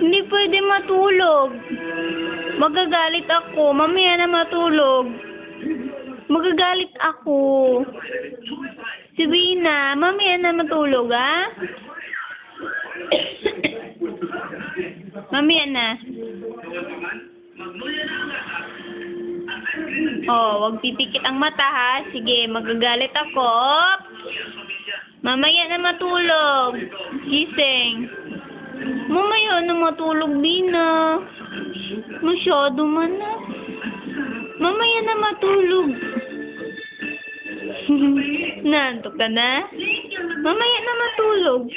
Hindi pwede matulog. Magagalit ako. Mamaya na matulog. Magagalit ako. Sabihin mamaya na matulog, ha? Mamaya na. Oh, wag pipikit ang mata, ha? Sige, magagalit ako. Mamaya na matulog. Gising. Mamaya na matulog, Bina. Masyado man na. Mamaya na matulog. Nantok ka na? Mamaya na matulog.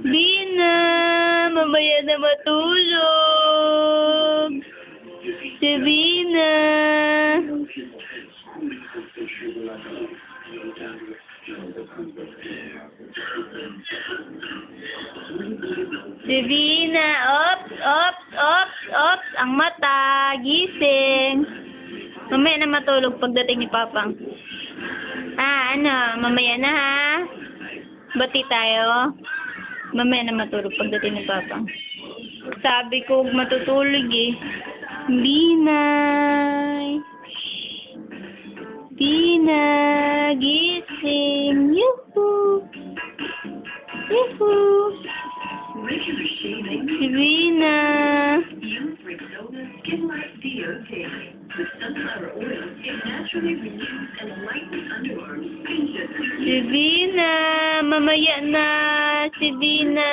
Bina, mamaya na matulog. Si Bina. Si Bina, ops, ops, ops, ops, ang mata, gising. Mamaya na matulog pagdating ni Papang. Mamaya na, ha? Bati tayo. Mamaya na matulog pagdating ni Papang. Sabi ko matutulog, eh. Binay. Bina, gising. Yuhu. Yuhu. Si Bina. Si Bina, mamaya na. Si Bina.